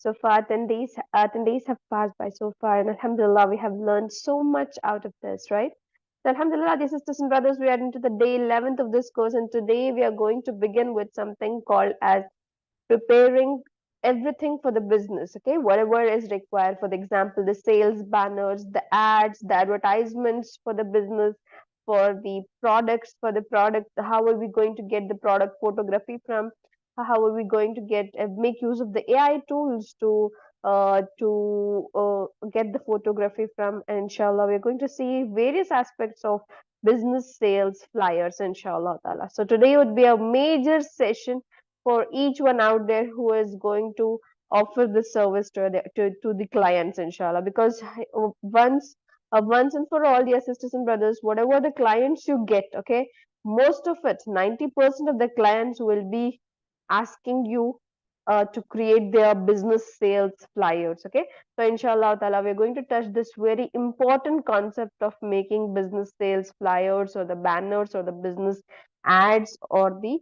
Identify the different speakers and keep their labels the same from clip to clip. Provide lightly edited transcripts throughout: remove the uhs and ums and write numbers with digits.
Speaker 1: So far, 10 days have passed by so far, and Alhamdulillah, we have learned so much out of this, right? So Alhamdulillah, dear sisters and brothers, we are into the day 11th of this course, and today we are going to begin with something called as preparing everything for the business. Okay, whatever is required. For the example, the sales banners, the ads, the advertisements for the business, for the products, for the product, how are we going to get the product photography from, how are we going to get make use of the AI tools to get the photography from. And inshallah, we're going to see various aspects of business sales flyers, inshallah ta'ala. So today would be a major session for each one out there who is going to offer this service to the clients, inshallah. Because once and for all, dear sisters and brothers, whatever the clients you get, okay, most of it, 90% of the clients will be asking you to create their business sales flyers. Okay, so inshallah ta'ala, we're going to touch this very important concept of making business sales flyers or the banners or the business ads or the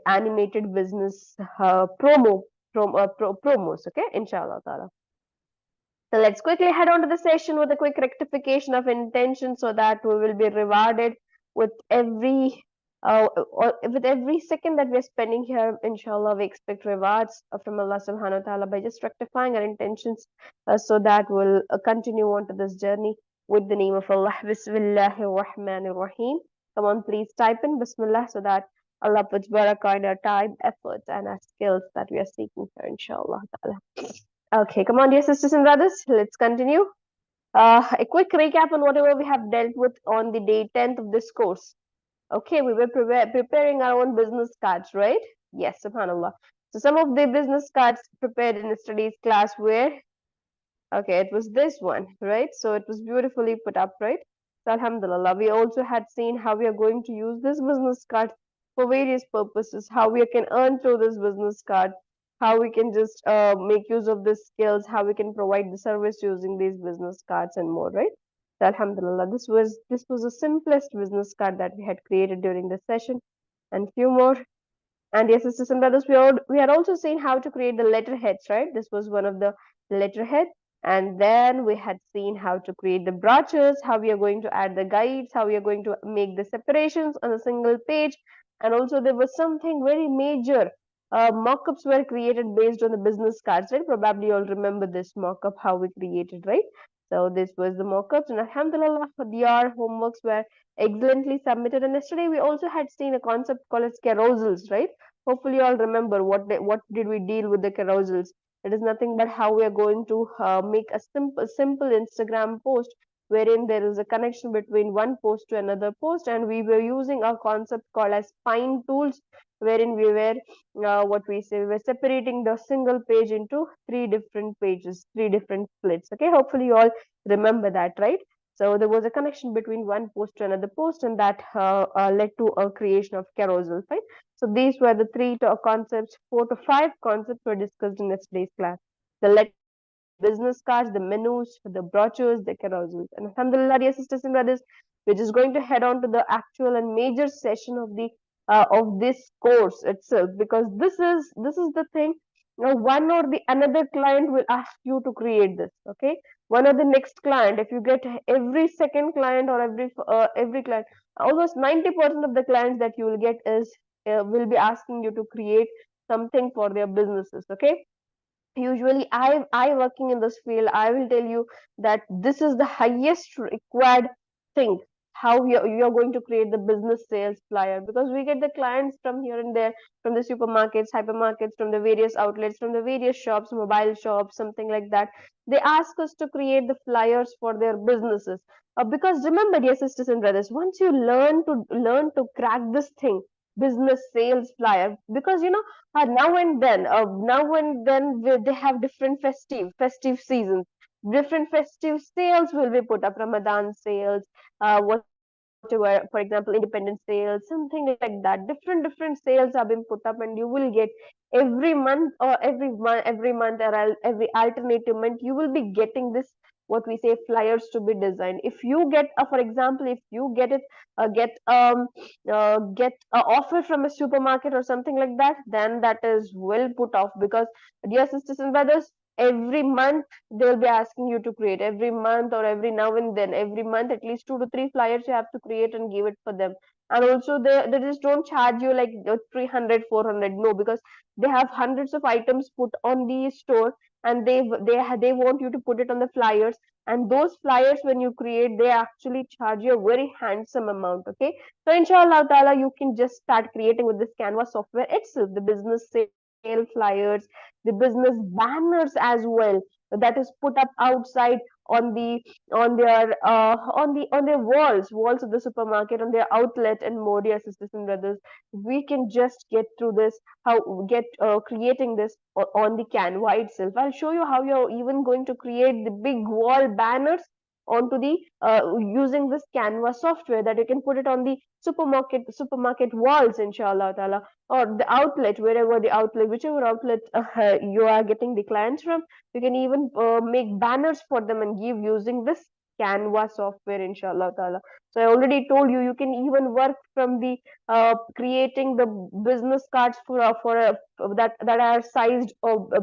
Speaker 1: animated business promos. Okay, inshallah ta'ala. So let's quickly head on to the session with a quick rectification of intention so that we will be rewarded with every second that we're spending here. Inshallah, we expect rewards from Allah subhanahu wa ta'ala by just rectifying our intentions so that we'll continue on to this journey with the name of Allah. Bismillahir Rahmanir Rahim. Come on, please type in Bismillah so that Allah puts barakah in our time, effort, and our skills that we are seeking here, inshallah ta'ala. Okay, come on, dear sisters and brothers, let's continue. A quick recap on whatever we have dealt with on the day 10th of this course. Okay, we were preparing our own business cards, right? Yes, subhanallah. So some of the business cards prepared in yesterday's class were, okay, it was this one, right? So it was beautifully put up, right? So alhamdulillah, we also had seen how we are going to use this business card for various purposes, how we can earn through this business card, how we can just make use of the skills, how we can provide the service using these business cards and more, right? So alhamdulillah, this was the simplest business card that we had created during the session, and few more. And yes, sisters and brothers, we had also seen how to create the letterheads, right? This was one of the letterhead. And then we had seen how to create the brochures, how we are going to add the guides, how we are going to make the separations on a single page. And also there was something very major. Mock-ups were created based on the business cards, right? Probably you all remember this mock-up, how we created, right? So this was the mock-ups, and alhamdulillah, your homeworks were excellently submitted. And yesterday we also had seen a concept called as carousels, right? Hopefully you all remember what did we deal with the carousels. It is nothing but how we are going to make a simple Instagram post wherein there is a connection between one post to another post, and we were using a concept called as spine tools, wherein we were we were separating the single page into three different pages, three different splits. Okay, hopefully you all remember that, right? So there was a connection between one post to another post, and that led to a creation of carousel, right? So these were the three concepts, 4 to 5 concepts were discussed in yesterday's class. The letterhead, the business cards, the menus, the brochures, the carousels. And alhamdulillah, dear sisters and brothers, we're just going to head on to the actual and major session of this course itself, because this is the thing. Now, one or the another client will ask you to create this. Okay, one or the next client, if you get every second client or every client, almost 90% of the clients that you will get is will be asking you to create something for their businesses. Okay, usually I working in this field, I will tell you that this is the highest required thing, how you're going to create the business sales flyer, because we get the clients from here and there, from the supermarkets, hypermarkets, from the various outlets, from the various shops, mobile shops, something like that. They ask us to create the flyers for their businesses, because remember, dear sisters and brothers, once you learn to crack this thing, business sales flyer, because they have different festive seasons, different festive sales will be put up, Ramadan sales, whatever, for example, independent sales, something like that. Different sales have been put up, and you will get every month, or every month, or every alternative month, you will be getting this, what we say, flyers to be designed. If you get for example, if you get it get a offer from a supermarket or something like that, then that is well put off, because dear sisters and brothers, every month they will be asking you to create, every month or every now and then, every month at least 2 to 3 flyers you have to create and give it for them. And also they just don't charge you like 300 400, no, because they have hundreds of items put on the store, and they want you to put it on the flyers. And those flyers when you create, they actually charge you a very handsome amount. Okay, so inshallah ta'ala you can just start creating with this Canva software itself, the business sale flyers, the business banners as well, that is put up outside on the on their walls of the supermarket, on their outlet, and more, dear sisters and brothers. We can just get through this, how get creating this on the Canva itself. I'll show you how you're even going to create the big wall banners onto the using this Canva software, that you can put it on the supermarket walls, inshallah ta'ala, or the outlet, wherever the outlet, whichever outlet you are getting the clients from. You can even make banners for them and give using this Canva software, inshallah ta'ala. So I already told you, you can even work from the creating the business cards that are sized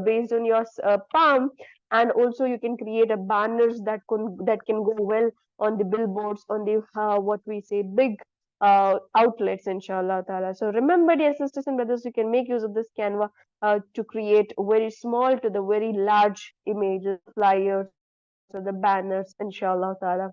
Speaker 1: based on your palm. And also you can create a banners that can go well on the billboards, on the what we say, big outlets, inshallah ta'ala. So remember, dear sisters and brothers, you can make use of this Canva to create very small to the very large images, flyers, or the banners, inshallah ta'ala.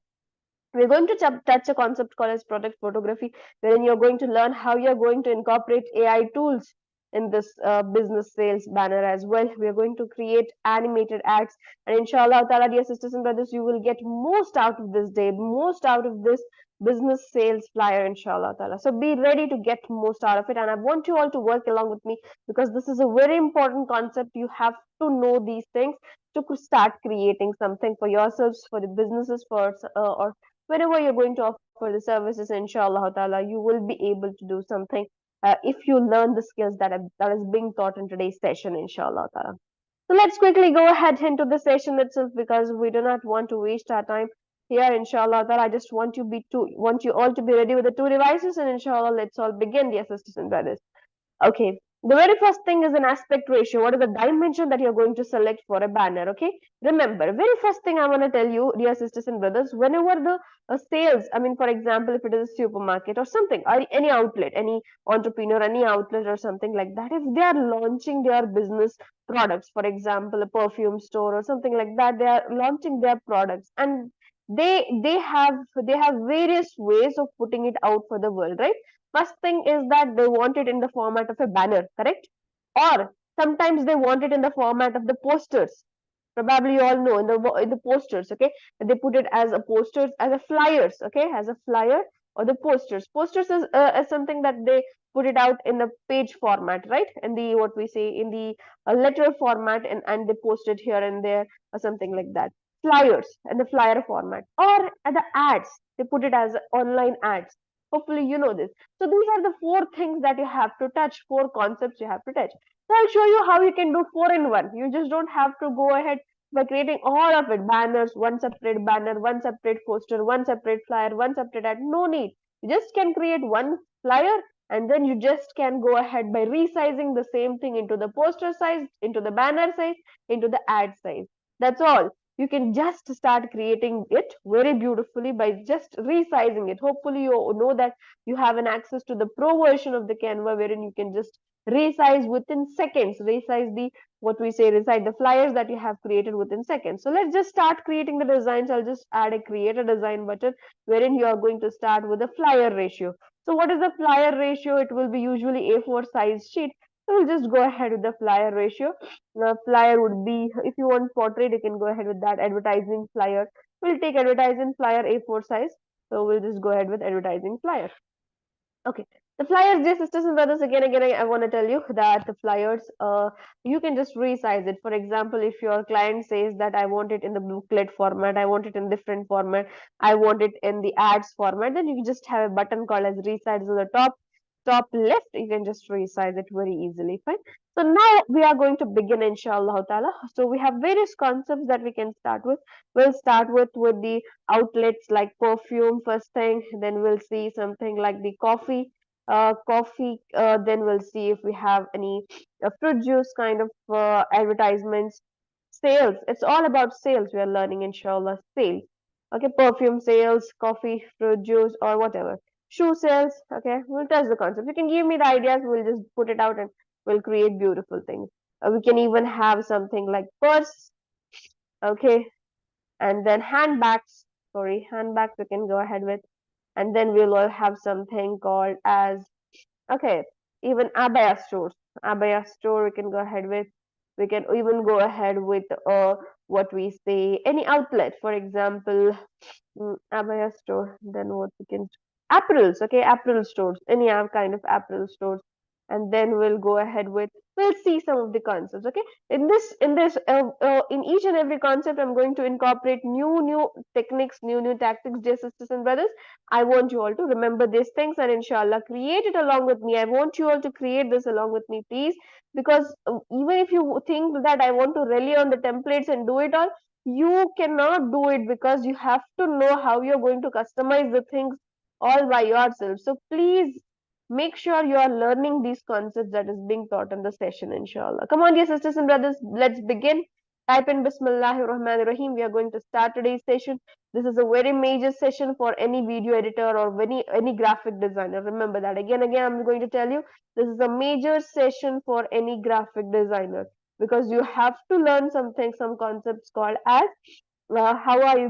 Speaker 1: We're going to touch a concept called as product photography, wherein you're going to learn how you're going to incorporate AI tools in this business sales banner as well. We are going to create animated ads, and inshallah ta'ala, dear sisters and brothers, you will get most out of this day, most out of this business sales flyer, inshallah ta'ala. So be ready to get most out of it, and I want you all to work along with me, because this is a very important concept. You have to know these things to start creating something for yourselves, for the businesses, or whenever you're going to offer the services, inshallah ta'ala, you will be able to do something if you learn the skills that is being taught in today's session, inshallah ta'ala. So let's quickly go ahead into the session itself, because we do not want to waste our time here, inshallah ta'ala. I just want you all to be ready with the two devices, and inshallah, let's all begin, dear sisters and brothers. Okay. The very first thing is an aspect ratio. What is the dimension that you're going to select for a banner? Okay. Remember, very first thing I want to tell you, dear sisters and brothers, whenever the sales, I mean, for example, if it is a supermarket or something, or any outlet, any entrepreneur, any outlet or something like that, if they are launching their business products, for example, a perfume store or something like that, they are launching their products, and they have various ways of putting it out for the world, right? First thing is that they want it in the format of a banner, correct? Or sometimes they want it in the format of the posters. Probably you all know, in the posters, okay? They put it as a posters, as a flyers, okay? As a flyer, or the posters. Posters is something that they put it out in the page format, right? In the, what we say, in the letter format, and they post it here and there, or something like that. Flyers and the flyer format, or at the ads, they put it as online ads. Hopefully you know this. So these are the four things that you have to touch, four concepts you have to touch. So I'll show you how you can do four in one. You just don't have to go ahead by creating all of it, banners, one separate banner, one separate poster, one separate flyer, one separate ad. No need. You just can create one flyer, and then you just can go ahead by resizing the same thing into the poster size, into the banner size, into the ad size. That's all. You can just start creating it very beautifully by just resizing it. Hopefully you know that you have an access to the pro version of the Canva, wherein you can just resize within seconds, resize the, what we say, resize the flyers that you have created within seconds. So let's just start creating the designs. I'll just add a create a design button, wherein you are going to start with a flyer ratio. So what is the flyer ratio? It will be usually A4 size sheet. So we'll just go ahead with the flyer ratio. The flyer would be, if you want portrait, you can go ahead with that. Advertising flyer. We'll take advertising flyer A4 size. So we'll just go ahead with advertising flyer. Okay. The flyers, dear sisters and brothers, again, I want to tell you that the flyers, you can just resize it. For example, if your client says that I want it in the booklet format, I want it in different format, I want it in the ads format, then you can just have a button called as resize on the top left. You can just resize it very easily. Fine. So now we are going to begin, inshallah ta'ala. So we have various concepts that we can start with. We'll start with the outlets like perfume first thing, then we'll see something like the coffee, then we'll see if we have any fruit juice kind of advertisements, Sales. It's all about sales. We are learning, inshallah, sales. Okay, perfume sales, coffee, fruit juice, or whatever. Shoe sales. Okay, we'll test the concept. You can give me the ideas. We'll just put it out and we'll create beautiful things. We can even have something like purse. Okay, and then handbags. Sorry, handbags. We can go ahead with, and then we'll all have something called as, okay, even abaya stores. Abaya store we can go ahead with. We can even go ahead with what we say, any outlet, for example, abaya store. Then what we can, apparels, okay, apparel stores, any kind of apparel stores, and then we'll go ahead with. We'll see some of the concepts. Okay, in each and every concept, I'm going to incorporate new techniques, new tactics, dear sisters and brothers. I want you all to remember these things and inshallah create it along with me. I want you all to create this along with me, please, because even if you think that I want to rely on the templates and do it all, you cannot do it because you have to know how you're going to customize the things all by yourself. So please make sure you are learning these concepts that is being taught in the session, inshallah. Come on, dear sisters and brothers, let's begin. Type in Bismillahir Rahmanir Rahim. We are going to start today's session. This is a very major session for any video editor or any graphic designer. Remember that. Again, I'm going to tell you, this is a major session for any graphic designer because you have to learn something, some concepts called as how are you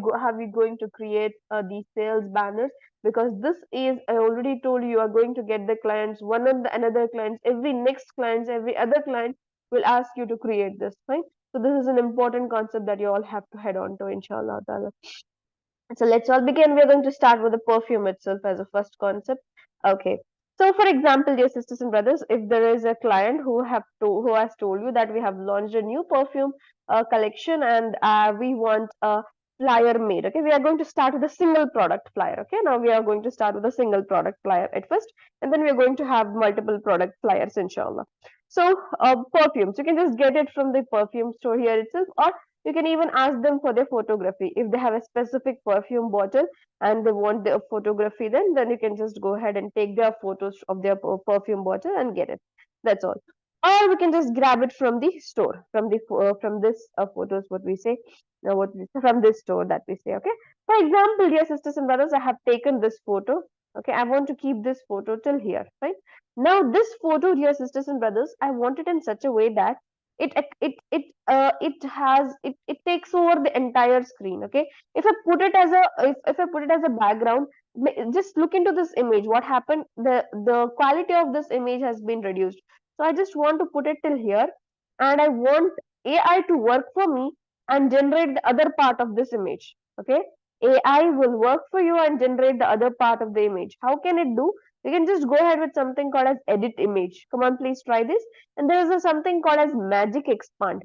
Speaker 1: going to create these sales banners, because this is, I already told you, you are going to get the clients, one and the another clients, every next clients, every other client will ask you to create this, right? So this is an important concept that you all have to head on to, inshallah ta'ala. So let's all begin. We're going to start with the perfume itself as a first concept. Okay. So for example, dear sisters and brothers, if there is a client who has told you that we have launched a new perfume collection and we want a flyer made. Okay, we are going to start with a single product flyer. Okay, now we are going to start with a single product flyer at first, and then we are going to have multiple product flyers, inshallah. So perfumes, you can just get it from the perfume store here itself, or you can even ask them for their photography. If they have a specific perfume bottle and they want their photography, then you can just go ahead and take their photos of their perfume bottle and get it. That's all. Or we can just grab it from the store, from this photos, what we say, from this store that we say. Okay. For example, dear sisters and brothers, I have taken this photo. Okay, I want to keep this photo till here, right? Now, this photo, dear sisters and brothers, I want it in such a way that it takes over the entire screen. Okay, if I put it as a if I put it as a background, just look into this image. What happened? The quality of this image has been reduced. So I just want to put it till here, and I want AI to work for me and generate the other part of this image. Okay, AI will work for you and generate the other part of the image. How can it do? You can just go ahead with something called as edit image. Come on, please try this. And there is something called as magic expand.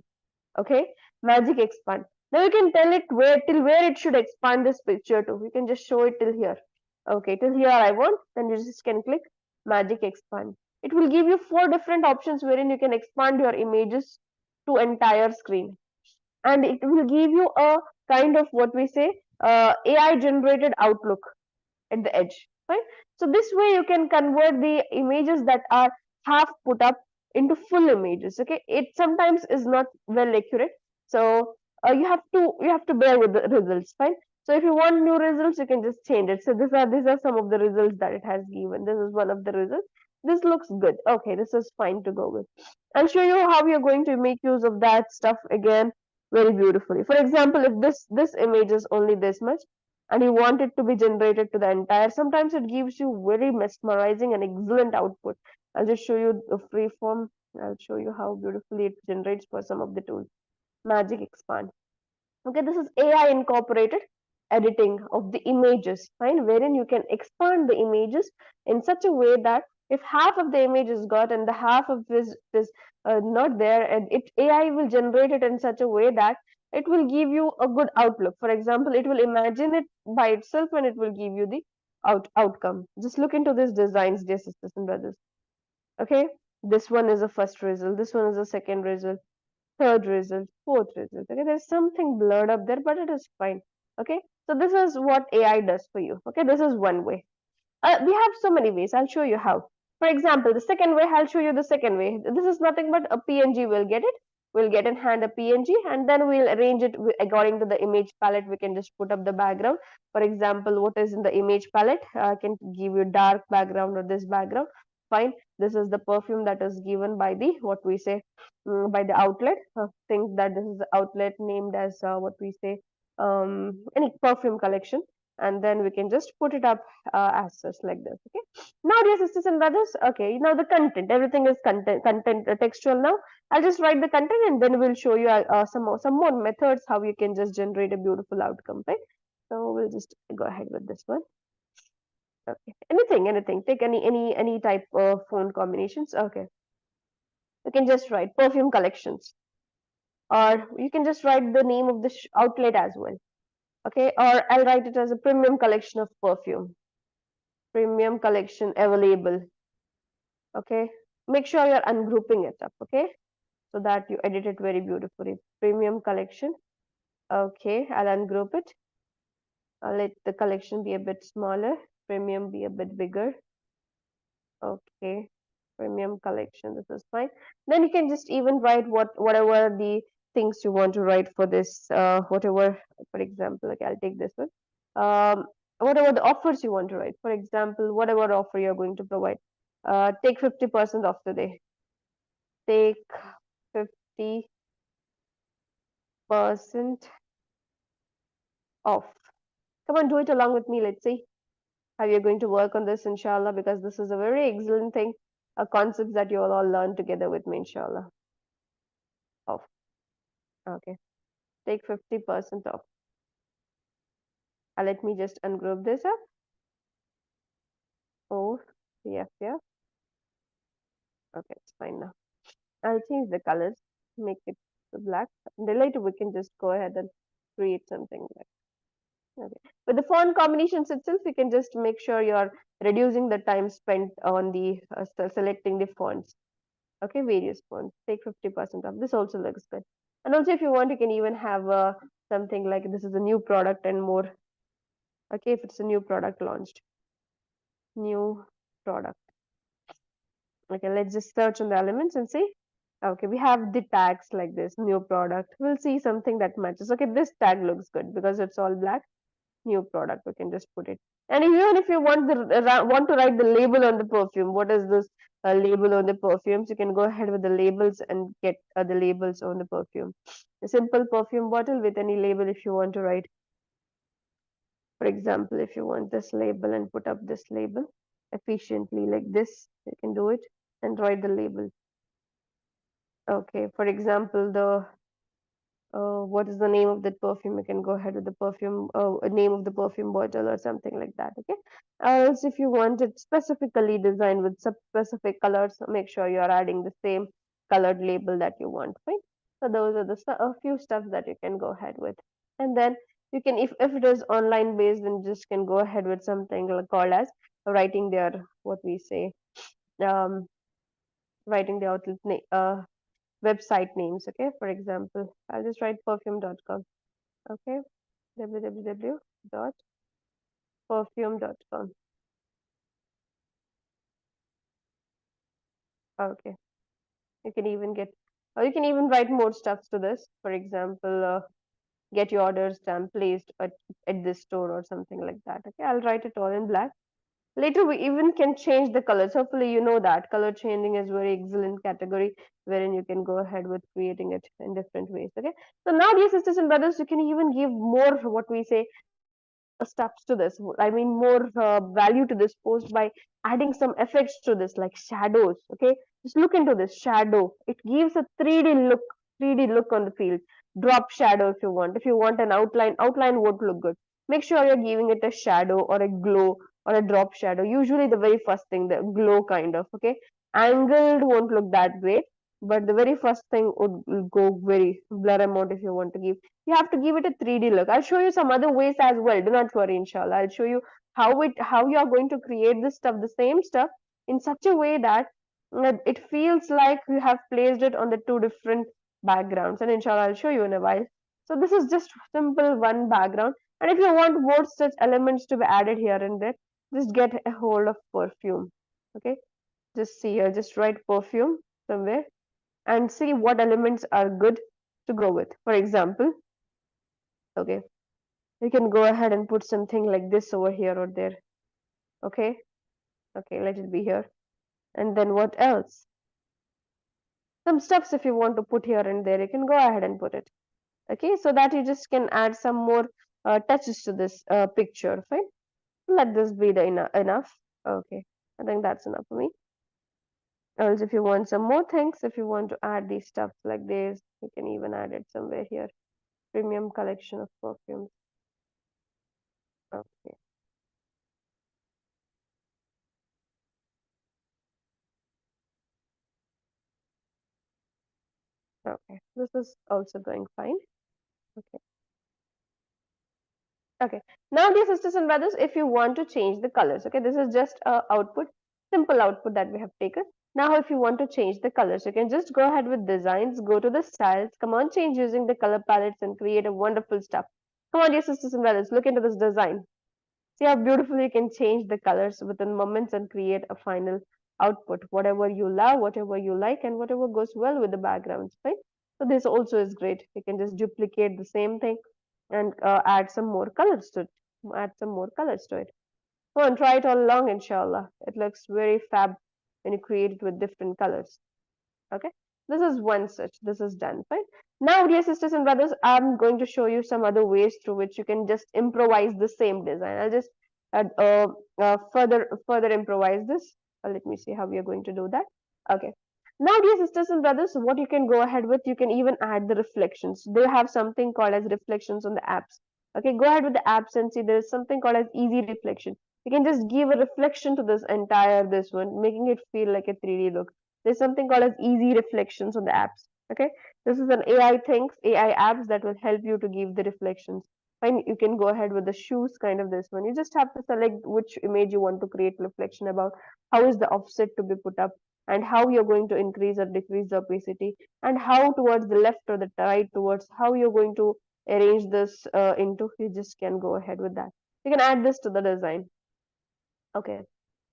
Speaker 1: Okay, magic expand. Now you can tell it where it should expand this picture to. You can just show it till here. Okay, till here I want. Then you just can click magic expand. It will give you 4 different options wherein you can expand your images to entire screen, and it will give you a kind of what we say AI generated outlook at the edge, right? So this way you can convert the images that are half put up into full images. Okay, it sometimes is not well accurate, so you have to bear with the results, fine. So if you want new results, you can just change it. So these are some of the results that it has given. This is one of the results. This looks good. Okay, this is fine to go with. I'll show you how you're going to make use of that stuff again very beautifully. For example, if this image is only this much, and you want it to be generated to the entire, sometimes it gives you very mesmerizing and excellent output. I'll just show you the free form. I'll show you how beautifully it generates for some of the tools. Magic expand. Okay, this is AI incorporated editing of the images, fine, wherein you can expand the images in such a way that if half of the image is got and the half of this is not there, and it AI will generate it in such a way that it will give you a good outlook. For example, it will imagine it by itself and it will give you the outcome. Just look into these designs, dear sisters and brothers. Okay, this one is a first result, this one is a second result, third result, fourth result. Okay, there's something blurred up there, but it is fine. Okay, so this is what AI does for you. Okay, this is one way. We have so many ways. I'll show you how. For example, the second way, I'll show you the second way. This is nothing but a PNG. We'll get it. we'll get in hand a PNG, and then we'll arrange it according to the image palette. We can just put up the background. For example, what is in the image palette? I can give you dark background or this background. Fine. This is the perfume that is given by the what we say by the outlet. Think that this is the outlet named as what we say any perfume collection, and then we can just put it up as such like this. Okay. Now, dear sisters and brothers, okay, now the content, everything is content textual now. I'll just write the content and then we'll show you some more methods how you can just generate a beautiful outcome, right? So we'll just go ahead with this one. Okay, anything. Take any type of font combinations. Okay, you can just write perfume collections, or you can just write the name of the outlet as well. Okay, or I'll write it as a premium collection of perfume, premium collection available. Okay, make sure you're ungrouping it up. Okay, so that you edit it very beautifully. Premium collection. Okay, I'll ungroup it. I'll let the collection be a bit smaller, premium be a bit bigger. Okay, premium collection, this is fine. Then you can just even write whatever the things you want to write for this, whatever, for example, like I'll take this one. Whatever the offers you want to write. For example, whatever offer you're going to provide. Take 50% off today. Take 50% off. Come on, do it along with me. Let's see how you're going to work on this, inshallah, because this is a very excellent thing, a concept that you will all learn together with me, inshallah. Off. Okay. Take 50% off. Let me just ungroup this up. Oh, yeah. Okay, it's fine now. I'll change the colors, make it black. Then later we can just go ahead and create something like. Okay. With the font combinations itself, you can just make sure you're reducing the time spent on the selecting the fonts. Okay, various fonts. Take 50% off. This also looks good. And also, if you want, you can even have something like this is a new product and more. Okay, if it's a new product launched, new product. Okay, let's just search on the elements and see. Okay, we have the tags like this, new product. We'll see something that matches. Okay, this tag looks good because it's all black. New product, we can just put it. And even if you want want to write the label on the perfume, what is this label on the perfumes? You can go ahead with the labels and get the labels on the perfume. A simple perfume bottle with any label if you want to write. For example, if you want this label and put up this label efficiently like this, you can do it and write the label. Okay, for example, the what is the name of that perfume? You can go ahead with the perfume, name of the perfume bottle or something like that. Okay. Else, if you want it specifically designed with specific colors, make sure you are adding the same colored label that you want. Right. So those are the a few stuff that you can go ahead with, and then you can, if it is online based, then just can go ahead with something like called as writing their what we say, um, writing the outlet name. Website names. Okay, for example, I'll just write perfume.com. Okay, www.perfume.com. Okay, you can even get, or you can even write more stuffs to this. For example, get your orders done placed at this store or something like that. Okay, I'll write it all in black. Later, we even can change the colors. Hopefully, you know that color changing is very excellent category wherein you can go ahead with creating it in different ways. Okay. So now, dear sisters and brothers, you can even give more what we say steps to this. I mean, more value to this post by adding some effects to this, like shadows. Okay, just look into this shadow. It gives a 3D look, 3D look on the field. Drop shadow if you want. If you want an outline, outline won't look good. Make sure you're giving it a shadow or a glow or a drop shadow. Usually, the very first thing, the glow kind of. Okay, angled won't look that great, but the very first thing would go very blur amount if you want to give. You have to give it a 3D look. I'll show you some other ways as well. Do not worry, inshallah. I'll show you how you are going to create this stuff, the same stuff, in such a way that it feels like you have placed it on the two different backgrounds. And inshallah, I'll show you in a while. So this is just simple one background. And if you want more such elements to be added here and there, just get a hold of perfume. Okay, just see here, just write perfume somewhere. and see what elements are good to go with. For example, okay, you can go ahead and put something like this over here or there. Okay, okay, let it be here. And then what else? Some stuffs if you want to put here and there, you can go ahead and put it. Okay, so that you just can add some more touches to this picture. Fine. Let this be the enough. Okay, I think that's enough for me. Else, if you want some more things, if you want to add these stuff like this, you can even add it somewhere here. Premium collection of perfumes. Okay, okay. This is also going fine. Okay, okay. Now, dear sisters and brothers, if you want to change the colors, okay, this is just a output, simple output that we have taken. Now, if you want to change the colors, you can just go ahead with designs, go to the styles, come on, change using the color palettes and create a wonderful stuff. Come on, dear sisters and brothers, look into this design. See how beautifully you can change the colors within moments and create a final output, whatever you love, whatever you like, and whatever goes well with the backgrounds, right? So this also is great. You can just duplicate the same thing and add some more colors to it. Add some more colors to it. Go and try it all along, inshallah. It looks very fab when you create it with different colors. Okay, this is one such. This is done, fine. Now, dear sisters and brothers, I'm going to show you some other ways through which you can just improvise the same design. I'll just further improvise this. Let me see how we are going to do that. Okay. Now, dear sisters and brothers, what you can go ahead with, you can even add the reflections. They have something called as reflections on the apps. Okay, go ahead with the apps and see there is something called as easy reflection. You can just give a reflection to this one, making it feel like a 3D look. There's something called as easy reflections on the apps. Okay, this is an AI apps that will help you to give the reflections. Fine, you can go ahead with the shoes kind of this one. You just have to select which image you want to create reflection about, how is the offset to be put up, and how you're going to increase or decrease the opacity, and how towards the left or the right towards how you're going to arrange this into. You just can go ahead with that. You can add this to the design. Okay.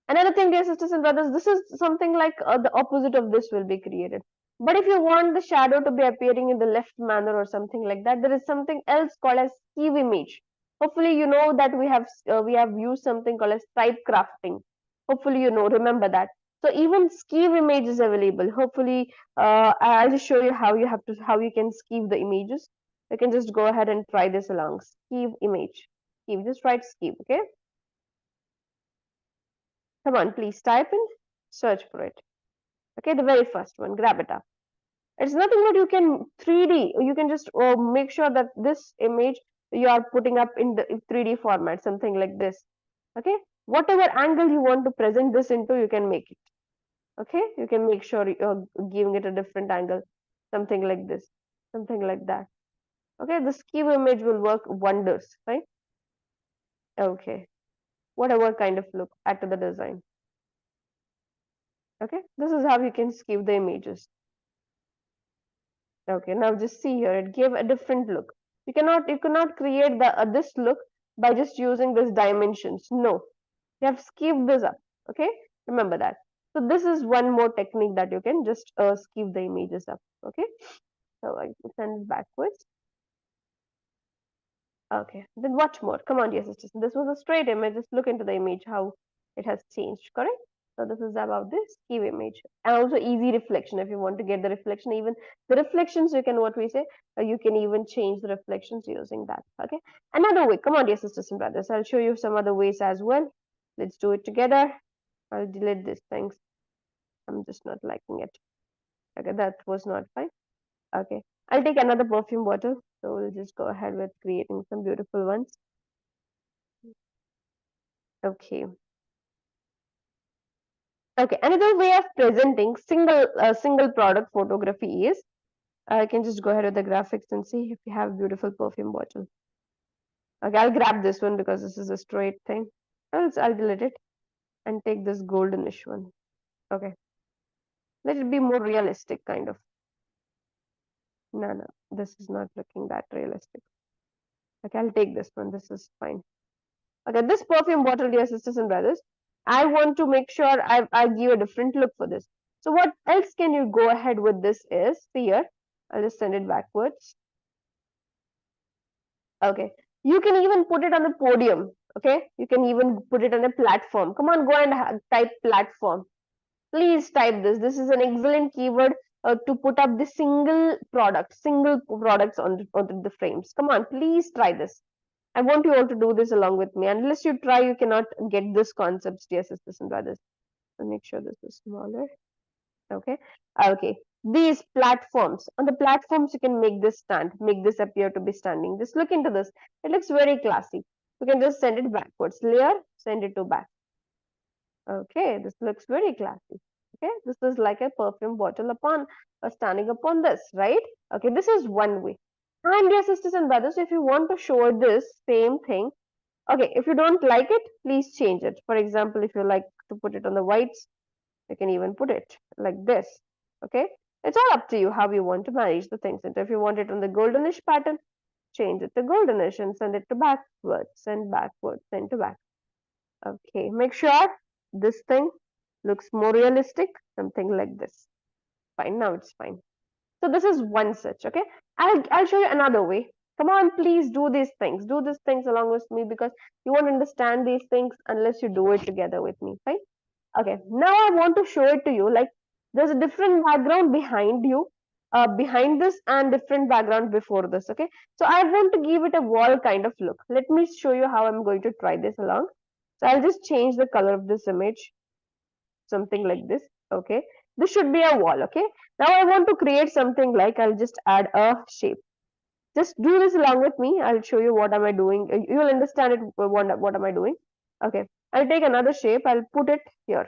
Speaker 1: Another thing, dear sisters and brothers, this is something like the opposite of this will be created. But if you want the shadow to be appearing in the left manner or something like that, there is something else called as skew image. Hopefully, you know that we have used something called as type crafting. Hopefully, you know, remember that. So even skew image is available. Hopefully, I'll just show you how you can skew the images. You can just go ahead and try this along. Skew image. Skew, just write skew, okay? Come on, please type in, search for it. Okay, the very first one, grab it up. It's nothing but you can 3D, you can just make sure that this image you are putting up in the 3D format, something like this. Okay, whatever angle you want to present this into, you can make it. Okay, you can make sure you're giving it a different angle, something like this, something like that. Okay, the skew image will work wonders, right? Okay, whatever kind of look, add to the design. Okay, this is how you can skew the images. Okay, now just see here, it gave a different look. You cannot create the this look by just using this dimensions. No, you have skewed this up. Okay, remember that. So this is one more technique that you can just skew the images up. Okay, so I can send it backwards. Okay, then watch more. Come on, dear sisters. This was a straight image. Just look into the image, how it has changed, correct? So this is about this key image. And also easy reflection. If you want to get the reflection, even the reflections, you can, what we say, you can even change the reflections using that. Okay. Another way. Come on, dear sisters and brothers. I'll show you some other ways as well. Let's do it together. I'll delete these things. I'm just not liking it. Okay, that was not fine. Okay. I'll take another perfume bottle. So we'll just go ahead with creating some beautiful ones. Okay. Okay. Another way of presenting single product photography is I can just go ahead with the graphics and see if you have beautiful perfume bottle. Okay, I'll grab this one because this is a straight thing. Else I'll delete it and take this goldenish one. Okay. Let it be more realistic kind of. No, no, this is not looking that realistic. Okay, I'll take this one. This is fine. Okay, this perfume bottle, dear sisters and brothers, I want to make sure I give a different look for this. So what else can you go ahead with this is, see here, I'll just send it backwards. Okay. You can even put it on the podium. Okay. You can even put it on a platform. Come on, go and type platform. Please type this. This is an excellent keyword to put up the single products on the frames. Come on, please try this. I want you all to do this along with me. Unless you try, you cannot get this concept, dear sisters and brothers. I'll make sure this is smaller. Okay. Okay. These platforms, on the platforms, you can make this stand, make this appear to be standing. Just look into this. It looks very classy. You can just send it backwards. Layer, send it to back. Okay. This looks very classy. Okay. This is like a perfume bottle upon standing upon this, right? Okay. This is one way. And dear sisters and brothers, if you want to show this same thing, okay, if you don't like it, please change it. For example, if you like to put it on the whites, you can even put it like this. Okay, it's all up to you how you want to manage the things. And if you want it on the goldenish pattern, change it to goldenish and send it to backwards, send backwards, send to back. Okay, make sure this thing looks more realistic, something like this. Fine, now it's fine. So this is one such. Okay, I'll show you another way. Come on, please do these things. Do these things along with me because you won't understand these things unless you do it together with me. Fine. Okay, now I want to show it to you. Like there's a different background behind you, behind this, and different background before this. Okay, so I want to give it a wall kind of look. Let me show you how I'm going to try this along. So I'll just change the color of this image, something like this. Okay, this should be a wall. Okay, now I want to create something like I'll just add a shape. Just do this along with me. I'll show you what am I doing. You'll understand it. What am I doing? Okay, I'll take another shape. I'll put it here.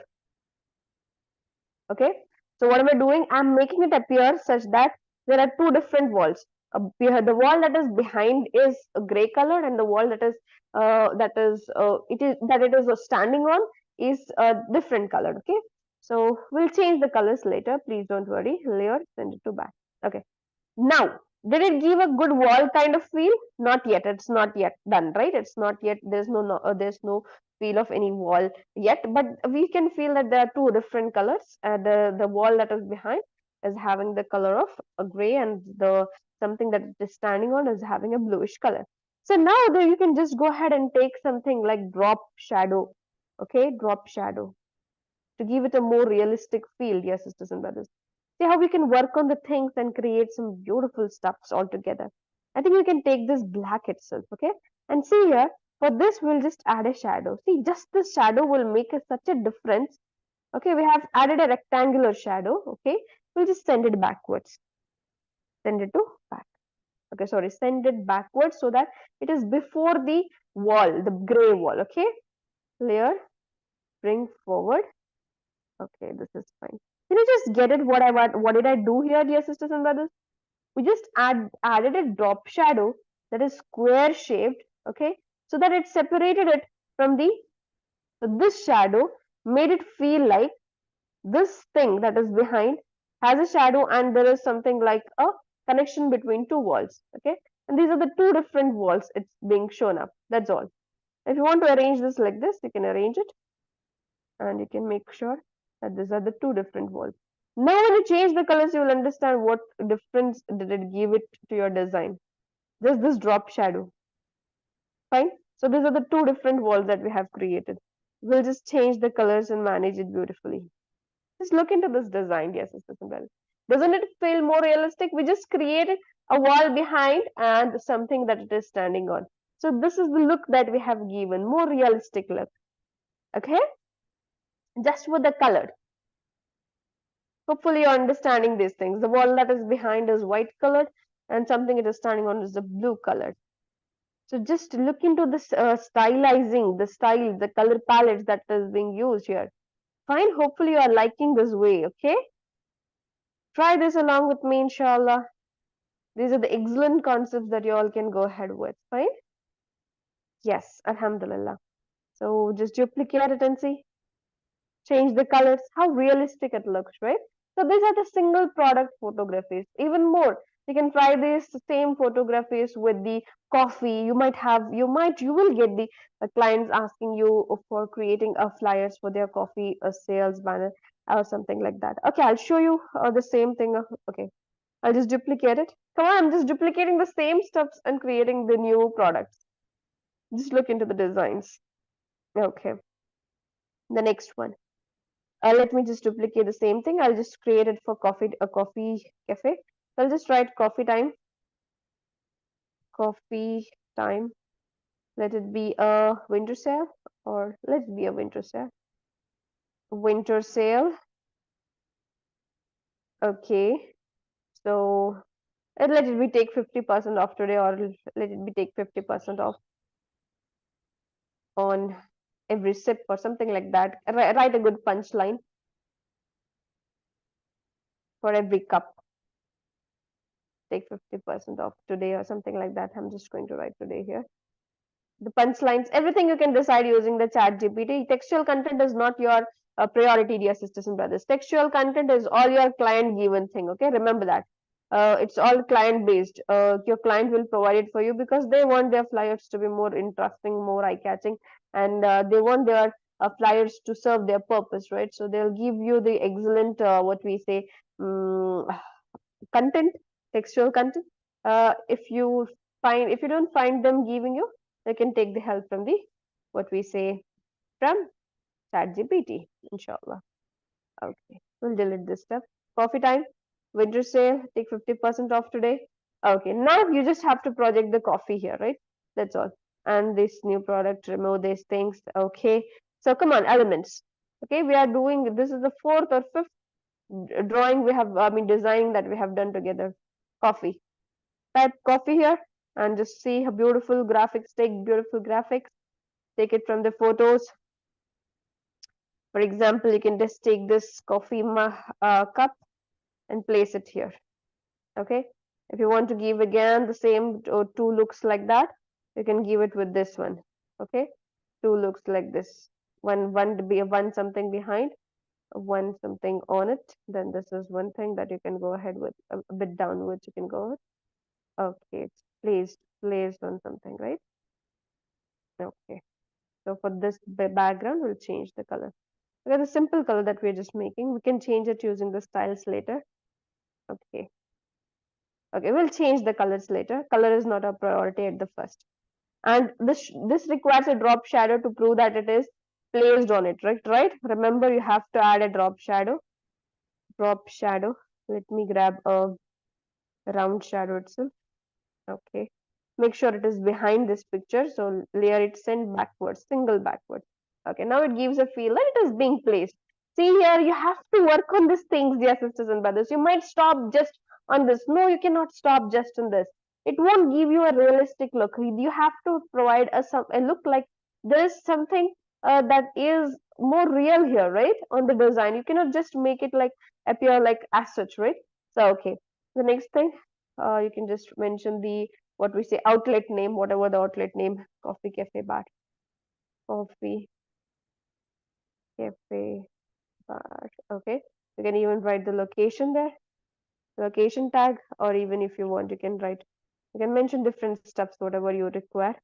Speaker 1: Okay, so what am I doing? I'm making it appear such that there are two different walls. The wall that is behind is a gray color, and the wall that it is standing on is a different color. Okay, so we'll change the colors later. Please don't worry. Layer, send it to back. Okay, now, did it give a good wall kind of feel? Not yet. It's not yet done, right? It's not yet. There's no feel of any wall yet. But we can feel that there are two different colors. The wall that is behind is having the color of a gray, and the something that it is standing on is having a bluish color. So now there you can just go ahead and take something like drop shadow. Okay, drop shadow to give it a more realistic feel, dear sisters and brothers. See how we can work on the things and create some beautiful stuffs all together. I think we can take this black itself, okay? And see here, for this we'll just add a shadow. See, just this shadow will make such a difference. Okay, we have added a rectangular shadow, okay? We'll just send it backwards. Send it to back. Okay, sorry, send it backwards so that it is before the wall, the gray wall, okay? Layer, bring forward. Okay, this is fine. Can you just get it what did I do here, dear sisters and brothers? We just added a drop shadow that is square shaped, okay, so that it separated it from this shadow, made it feel like this thing that is behind has a shadow, and there is something like a connection between two walls, okay, and these are the two different walls it's being shown up. That's all. If you want to arrange this like this, you can arrange it, and you can make sure that these are the two different walls. Now when you change the colors, you will understand what difference did it give it to your design. Just this drop shadow. Fine. So these are the two different walls that we have created. We'll just change the colors and manage it beautifully. Just look into this design, yes, sisters and brothers. Doesn't it feel more realistic? We just created a wall behind and something that it is standing on. So this is the look that we have given, more realistic look. Okay? Just with the color. Hopefully you're understanding these things. The wall that is behind is white colored and something it is standing on is the blue colored. So just look into this stylizing, the style, the color palettes that is being used here. Fine, hopefully you are liking this way, okay? Try this along with me, inshallah. These are the excellent concepts that you all can go ahead with, fine? Yes, alhamdulillah. So just duplicate it and see. Change the colors, how realistic it looks, right? So these are the single product photographies. Even more, you can try these same photographies with the coffee. You will get the clients asking you for creating a flyers for their coffee sales banner. or something like that. Okay, I'll show you the same thing. Okay, I'll just duplicate it. Come on, I'm just duplicating the same steps and creating the new products. Just look into the designs. Okay, the next one. Let me just duplicate the same thing. I'll just create it for a coffee cafe. I'll just write coffee time. Let it be a winter sale, or let it be a winter sale. Winter sale. Okay, so let it be take 50% off today, or let it be take 50% off on every sip or something like that. Write a good punchline for every cup. Take 50% off today or something like that. I'm just going to write today here. The punchlines, everything you can decide using the chat GPT. Textual content is not your priority, dear sisters and brothers. Textual content is all your client given thing. Okay, remember that. It's all client based. Your client will provide it for you because they want their flyers to be more interesting, more eye catching, and they want their flyers to serve their purpose, right? So they'll give you the excellent, what we say, um, content, textual content. If you don't find them giving you, you can take the help from the, what we say, from ChatGPT, inshallah. Okay, we'll delete this stuff. Coffee time, winter sale, take 50% off today. Okay, now you just have to project the coffee here, right? That's all. And this new product, remove these things. Okay, so come on, elements. Okay, we are doing, this is the fourth or fifth drawing we have, I mean, design that we have done together. Coffee. Type coffee here and just see how beautiful graphics. Take beautiful graphics. Take it from the photos. For example, you can just take this coffee cup and place it here. Okay. If you want to give again the same two looks like that, you can give it with this one. Okay. Two looks like this. One something behind, one something on it. Then this is one thing that you can go ahead with, a bit downwards you can go with. Okay, it's placed on something, right? Okay. So for this background, we'll change the color. Look at the simple color that we're just making. We can change it using the styles later. Okay. Okay, we'll change the colors later. Color is not a priority at the first. And this requires a drop shadow to prove that it is placed on it, right? Right? Remember, you have to add a drop shadow. Drop shadow. Let me grab a round shadow itself. Okay. Make sure it is behind this picture. So layer it send backwards, single backwards. Okay. Now it gives a feel that it is being placed. See here, you have to work on these things, dear sisters and brothers. You might stop just on this. No, you cannot stop just on this. It won't give you a realistic look. You have to provide a look like there is something that is more real here, right? On the design. You cannot just make it like appear like as such, right? So, okay. The next thing, you can just mention the, what we say, outlet name, whatever the outlet name, coffee cafe bar, coffee cafe bar. Okay, you can even write the location there, location tag, or even if you want, you can write, you can mention different steps, whatever you require,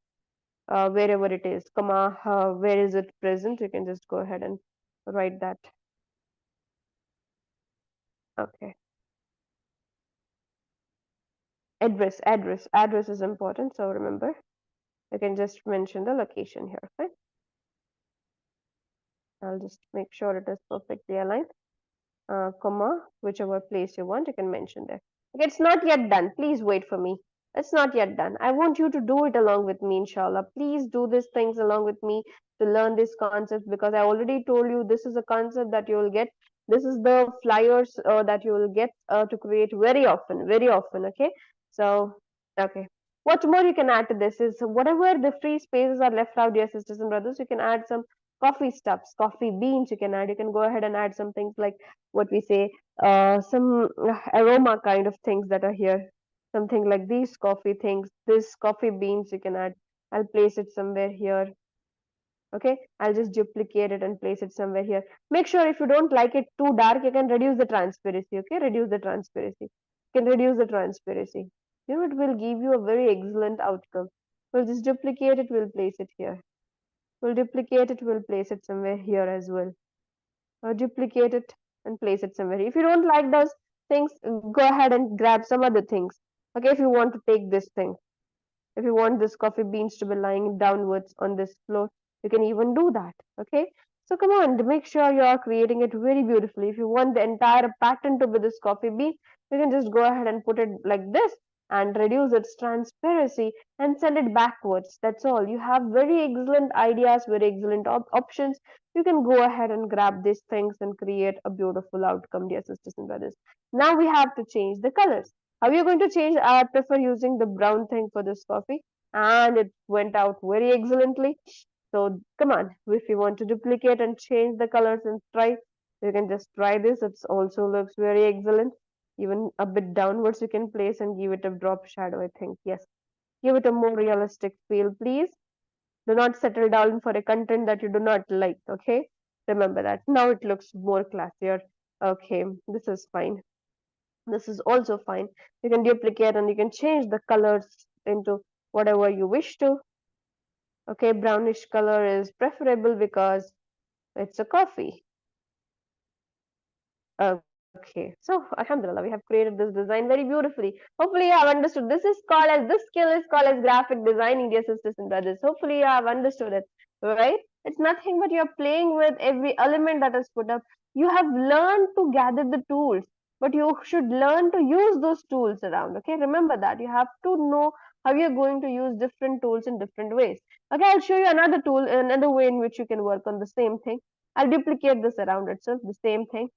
Speaker 1: wherever it is, comma, where is it present, you can just go ahead and write that. Okay, address is important, so remember, you can just mention the location here. Fine. I'll just make sure it is perfectly aligned. Comma, whichever place you want, you can mention there. Okay, it's not yet done. Please wait for me. It's not yet done. I want you to do it along with me, inshallah. Please do these things along with me to learn this concept, because I already told you this is a concept that you will get. This is the flyers that you will get to create very often, very often. Okay, so okay. What more you can add to this is whatever the free spaces are left out, dear sisters and brothers, you can add some coffee stuffs, coffee beans. You can add. You can go ahead and add some things like, what we say, some aroma kind of things that are here, something like these coffee things, this coffee beans you can add. I'll place it somewhere here. Okay, I'll just duplicate it and place it somewhere here. Make sure if you don't like it too dark, you can reduce the transparency. Okay, reduce the transparency. You can reduce the transparency. You know, it will give you a very excellent outcome. We'll just duplicate it, we'll place it here. We'll duplicate it, we'll place it somewhere here as well. Duplicate it, and place it somewhere. If you don't like those things, go ahead and grab some other things. Okay, if you want to take this thing, if you want this coffee beans to be lying downwards on this floor, you can even do that. Okay, so come on, make sure you are creating it very beautifully. If you want the entire pattern to be this coffee bean, you can just go ahead and put it like this and reduce its transparency and send it backwards. That's all. You have very excellent ideas, very excellent options. You can go ahead and grab these things and create a beautiful outcome, dear sisters and brothers. Now we have to change the colors. How are you going to change? I prefer using the brown thing for this coffee, and it went out very excellently. So come on, if you want to duplicate and change the colors and try, you can just try this. It also looks very excellent. Even a bit downwards you can place and give it a drop shadow, I think. Yes. Give it a more realistic feel, please. Do not settle down for a content that you do not like, okay? Remember that. Now it looks more classier. Okay, this is fine. This is also fine. You can duplicate and you can change the colors into whatever you wish to. Okay, brownish color is preferable because it's a coffee. Okay, so Alhamdulillah, we have created this design very beautifully. Hopefully, you have understood. This skill is called as graphic designing, dear sisters and brothers. Hopefully, you have understood it, right? It's nothing but you're playing with every element that is put up. You have learned to gather the tools, but you should learn to use those tools around. Okay, remember that you have to know how you're going to use different tools in different ways. Okay, I'll show you another tool, another way in which you can work on the same thing. I'll duplicate this around itself, the same thing.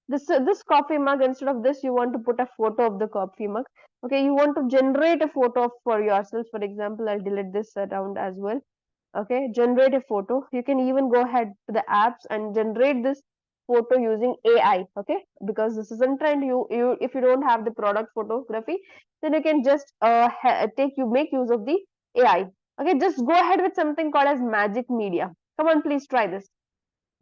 Speaker 1: This coffee mug, instead of this you want to put a photo of the coffee mug. Okay, you want to generate a photo for yourself. For example, I'll delete this around as well. Okay, generate a photo. You can even go ahead to the apps and generate this photo using AI. Okay, because this is in trend. You if you don't have the product photography, then you can just make use of the AI. Okay, just go ahead with something called as magic media. Come on, please try this.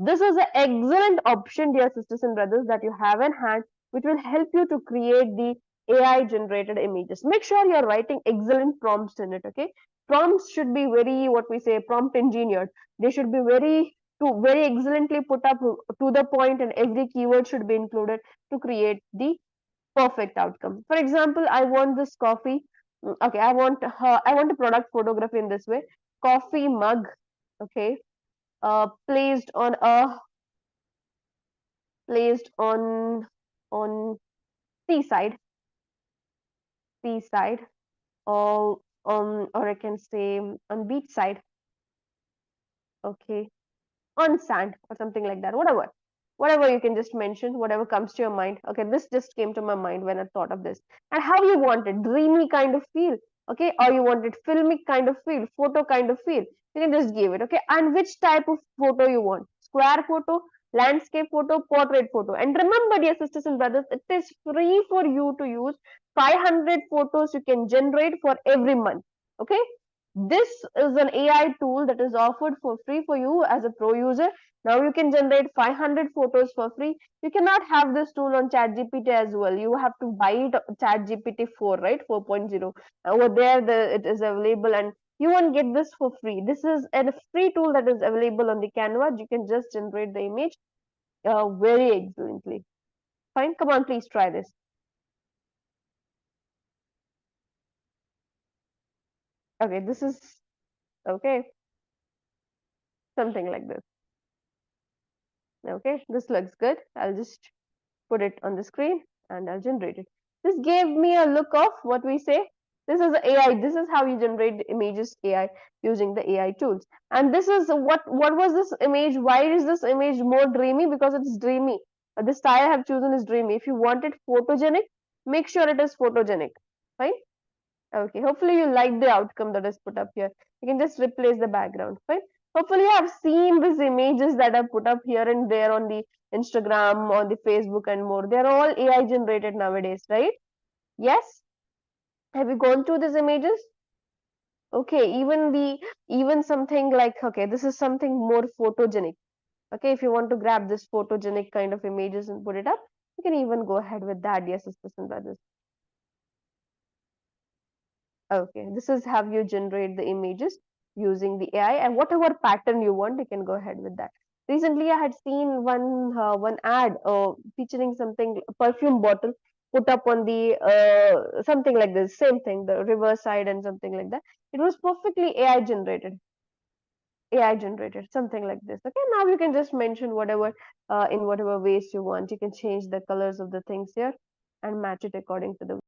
Speaker 1: This is an excellent option, dear sisters and brothers, that you have in hand, which will help you to create the AI generated images. Make sure you're writing excellent prompts in it, okay? Prompts should be very, what we say, prompt engineered. They should be very excellently put up to the point, and every keyword should be included to create the perfect outcome. For example, I want this coffee. Okay, I want a product photography in this way. Coffee mug, okay, placed on a placed on seaside seaside or I can say on beach side. Okay, on sand or something like that, whatever you can just mention, whatever comes to your mind. Okay, this just came to my mind when I thought of this. And how you want it, dreamy kind of feel, okay, or you want it filmic kind of feel, photo kind of feel, you can just give it. Okay, and which type of photo you want, square photo, landscape photo, portrait photo. And remember, dear sisters and brothers, it is free for you to use. 500 photos you can generate for every month. Okay, this is an AI tool that is offered for free for you as a pro user. Now you can generate 500 photos for free. You cannot have this tool on ChatGPT as well. You have to buy it ChatGPT 4, right? 4.0. Over there, it is available, and you won't get this for free. This is a free tool that is available on the Canva. You can just generate the image very excellently. Fine. Come on, please try this. Okay, this is okay. Something like this. Okay, this looks good. I'll just put it on the screen and I'll generate it. This gave me a look of what we say. This is AI. This is how you generate the images AI using the AI tools. And this is what was this image? Why is this image more dreamy? Because it's dreamy. The style I have chosen is dreamy. If you want it photogenic, make sure it is photogenic. Fine. Okay, hopefully you like the outcome that is put up here. You can just replace the background, fine. Hopefully you have seen these images that are put up here and there on the Instagram, on the Facebook and more. They're all AI generated nowadays, right? Yes? Have you gone through these images? Okay, even something like, okay, this is something more photogenic. Okay, if you want to grab this photogenic kind of images and put it up, you can even go ahead with that, dear sisters and brothers. Okay, this is how you generate the images using the AI, and whatever pattern you want, you can go ahead with that. Recently, I had seen one ad featuring something perfume bottle put up on the something like this, same thing, the reverse side and something like that. It was perfectly AI generated, something like this. Okay, now you can just mention whatever in whatever ways you want. You can change the colors of the things here and match it according to the